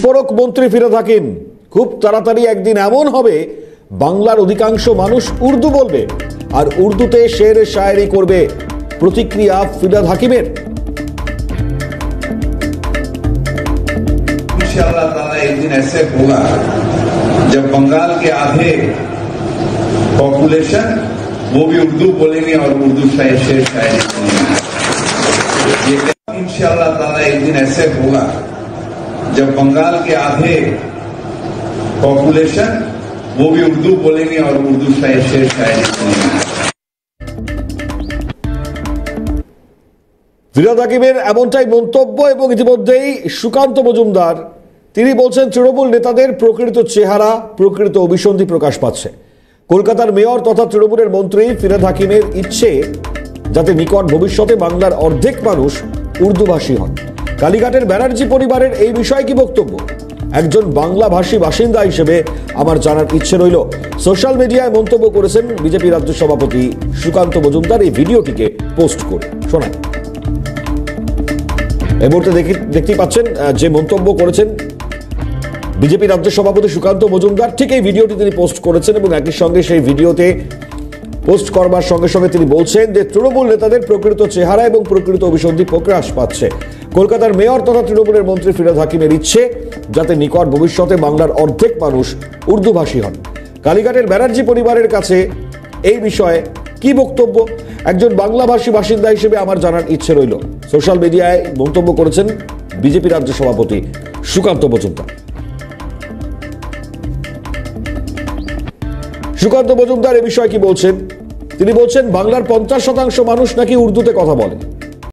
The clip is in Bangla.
বিস্ফোরক মন্ত্রী ফিরহাদ হাকিম, খুব তাড়াতাড়ি একদিন এমন হবে বাংলার অধিকাংশ মানুষ উর্দু বলবে আর উর্দুতে শের শায়েরি করবে। প্রতিক্রিয়া ফিরহাদ হাকিমের। इंशाअल्लाह ताला एक दिन ऐसे होगा जब बंगाल के आधे पॉपुलेशन वो भी उर्दू बोलेंगे और उर्दू शेर शायरी बोलेंगे। इंशाअल्लाह ताला एक दिन ऐसे होगा जब बंगाल के आधे पॉपुलेशन वो भी उर्दू बोलेंगे और उर्दू शेर शायरी बोलेंगे। ফিরহাদ হাকিমের এমনটাই মন্তব্য এবং ইতিমধ্যেই সুকান্ত মজুমদার তিনি বলছেন তৃণমূল নেতাদের প্রকৃত চেহারা, প্রকৃত অভিসন্ধি প্রকাশ পাচ্ছে। কলকাতার মেয়র তথা তৃণমূলের মন্ত্রী ফিরহাদ হাকিমের ইচ্ছে যাতে নিকট ভবিষ্যতে বাংলার অর্ধেক মানুষ উর্দুভাষী হন। কালীঘাটের ব্যানার্জি পরিবারের এই বিষয়ে কি বক্তব্য? একজন বাংলাভাষী বাসিন্দা হিসেবে আমার জানার ইচ্ছে রইল। সোশ্যাল মিডিয়ায় মন্তব্য করেছেন বিজেপি রাজ্য সভাপতি সুকান্ত মজুমদার এই ভিডিওটিকে পোস্ট করে। শোনায় এই মুহূর্তে দেখতেই পাচ্ছেন যে মন্তব্য করেছেন বিজেপি রাজ্য সভাপতি সুকান্ত মজুমদার, ঠিক এই ভিডিওটি তিনি পোস্ট করেছেন এবং একই সঙ্গে সেই ভিডিওতে পোস্ট করবার সঙ্গে সঙ্গে তিনি বলছেন যে তৃণমূল নেতাদের প্রকৃত চেহারা এবং প্রকৃত অভিসন্ধি প্রকাশ পাচ্ছে। কলকাতার মেয়র তথা তৃণমূলের মন্ত্রী ফিরহাদ হাকিমের ইচ্ছে যাতে নিকট ভবিষ্যতে বাংলার অর্ধেক মানুষ উর্দুভাষী হন। কালীঘাটের ব্যানার্জি পরিবারের কাছে এই বিষয়ে কি বক্তব্য? একজন বাংলাভাষী বাসিন্দা হিসেবে আমার জানার ইচ্ছে রইল। সোশ্যাল মিডিয়ায় মন্তব্য করেছেন বিজেপি রাজ্য সভাপতি সুকান্ত মজুমদার। সুকান্ত মজুমদার এ বিষয়ে কি বলছেন? তিনি বলছেন বাংলার 50% মানুষ নাকি উর্দুতে কথা বলে।